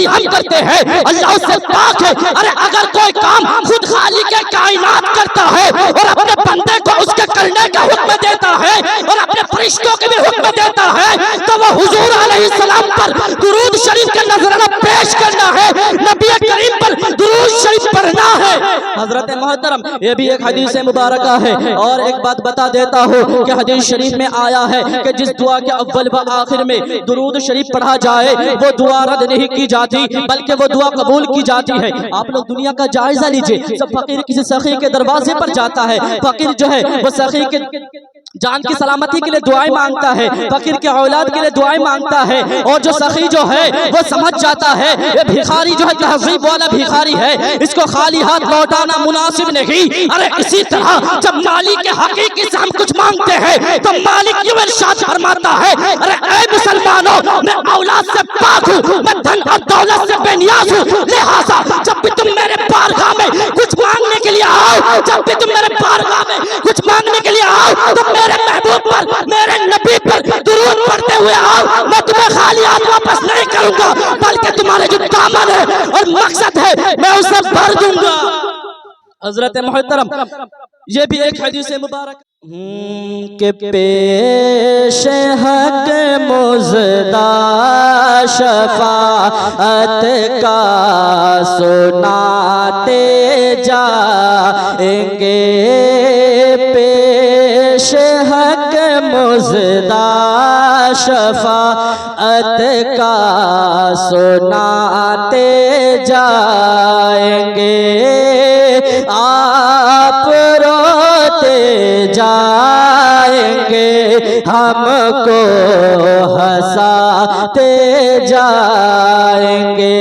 हम करते हैं, अल्लाह उससे पाक है। अरे अगर कोई काम खुद खालिक कायनात करता है और अपने बंदे को उसके करने का हुक्म देता है और अपने फरिश्तों के भी हुक्म देता है, तो वो हुजूर अलैहिस्सलाम पर दुरूद शरीफ का नजराना पेश करना है, नबी करीम पर दुरूद शरीफ पढ़ना है। हजरत मोहतरम, ये भी एक हदीस मुबारक है। और एक बात बता देता हूँ कि हदीस शरीफ में आया है कि जिस दुआ के अव्वल व आखिर में दुरूद शरीफ पढ़ा जाए वो दुआ रद्द नहीं की जाती, बल्कि वो दुआ कबूल की जाती है। आप लोग दुनिया का जायजा लीजिए, सब फकीर किसी सखी के दरवाजे पर जाता है, फकीर जो है वो सखी के जान की सलामती के लिए दुआएं मांगता है, फकीर के औलाद के लिए दुआएं मांगता है, और जो सखी जो है वो समझ जाता है ये भिखारी जो है तहज़ीब वाला भिखारी है, इसको खाली हाथ लौटाना मुनासिब नहीं। अरे इसी तरह जब मालिक के हकीकी से हम कुछ मांगते हैं तो मालिक यूं इरशाद फरमाता है, अरे ऐ मुसलमानों, मैं औलाद से पाक हूँ, मैं धन और दौलत से बेनियाज हूँ, लिहाजा जब भी तुम मेरे बारगाह में कुछ मांगने के लिए आओ, जब भी तुम मेरे बारगाह में कुछ मांगने के लिए आओ तो मेरे महबूब पर, मेरे नबी पर दुरूद पढ़ते हुए आओ। मैं तुम्हें खाली हाथ वापस नहीं करूंगा, बल्कि तुम्हारे जो दामन है और मकसद है मैं उसे भर दूंगा। हजरत मोहतरम, ये भी एक हदीस मुबारक के पेश हक मुज़दा शफाअत का सुनाते जाएंगे, पेश हक मुज़दा शफाअत का सुनाते जाएंगे, आप रोते जाएंगे, हमको हंसाते जाएंगे,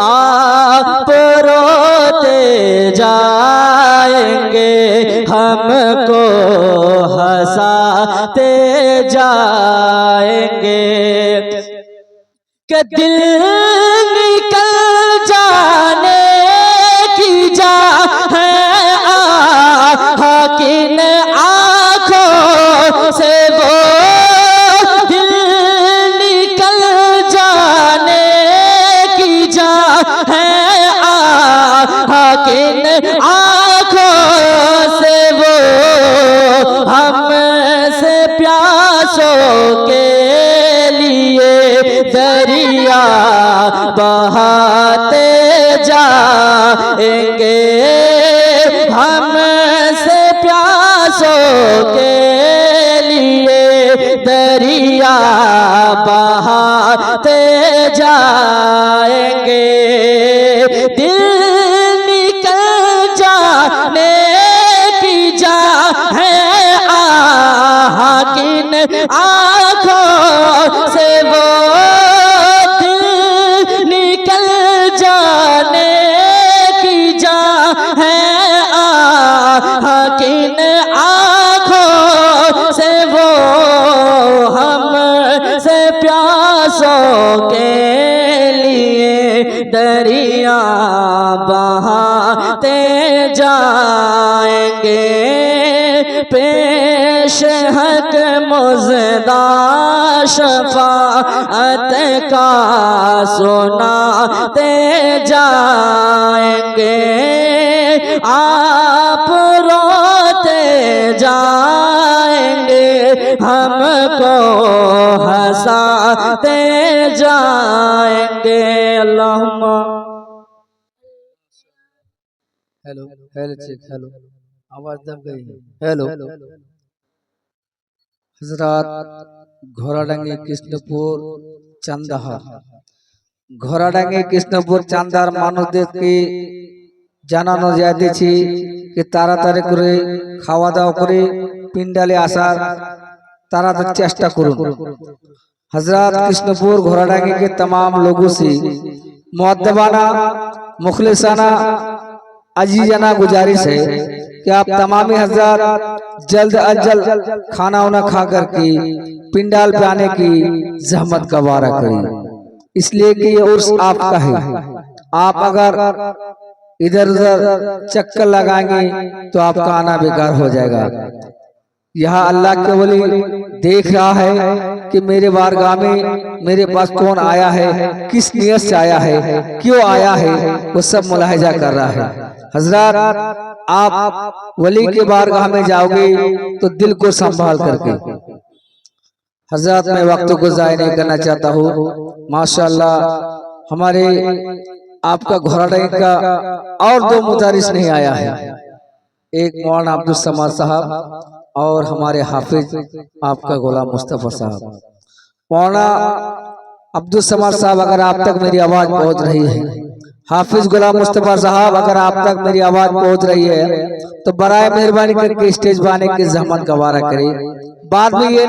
आप रोते जाएंगे, हमको हंसाते जाएंगे। कि दिल निकल जाने की जा है किन आँखों से, वो दिल निकल जाने की जा है किन आँखों से, वो हमसे प्यासों के लिए दरिया बहाते जाएंगे, हमसे प्यासों के लिए दरिया बहाते जाएंगे। दिल निकल जाने की जा है किन आँखों से, वो दिल निकल जाने की जा है किन आँखों से, वो हमसे प्यासों के लिए दरिया बहाते जाएंगे, पेश हक मुज़दा शफाअत का सुनाते जाएंगे, आप रोते जाएंगे, हमको हंसाते जाएंगे। अल्लाहुम्मा हेलो हेलो चेक हेलो, आवाज दब गई है। हेलो हजरत घोड़ाडांगी कृष्णपुर चांदाहा, घोड़ाडांगी कृष्णपुर चांदार মানুষদের কি জানানো যাইতেছি कि তাড়াতাড়ি করে খাওয়া দাওয়া করে পিন্ডালে আসার তাড়াতাড়ি চেষ্টা করুন। हजरत कृष्णपुर घोड़ाडांगी के तमाम लोगों से मुअद्दबाना मुखलिसाना अजीजाना गुजारिश है कि आप तमामी हजरत जल्द अज जल्द खाना वाना खा करके पिंडाल पे आने की जहमत गवारा करें, इसलिए कि ये उर्स आपका है। आप अगर इधर उधर चक्कर लगाएंगे तो आपका आना बेकार हो जाएगा। यहाँ अल्लाह के वली देख रहा है कि मेरे बारगाह में मेरे पास कौन आया है, किस नियत से आया है, क्यों आया है, वो सब मुलाहिजा कर रहा है। हजरत आप वली के बारगाह में जाओगे तो दिल को संभाल करके। हजरत मैं वक्त को ज़ाया नहीं करना चाहता हूँ। माशाअल्लाह हमारे आपका घोड़ा का और दो मुदारिस नहीं आया है, एक मौलाना अब्दुल समाद साहब और हमारे हाफिज आपका गुलाम मुस्तफ़ा साहब। मौलाना अब्दुल समाद साहब अगर आप तक मेरी आवाज़ पहुँच रही है, हाफिज गुलाम मुस्तफ़ा साहब अगर आप तक मेरी आवाज़ पहुँच रही है तो बराए मेहरबानी करके स्टेज पर आने की ज़हमत गवारा करें। बाद में ये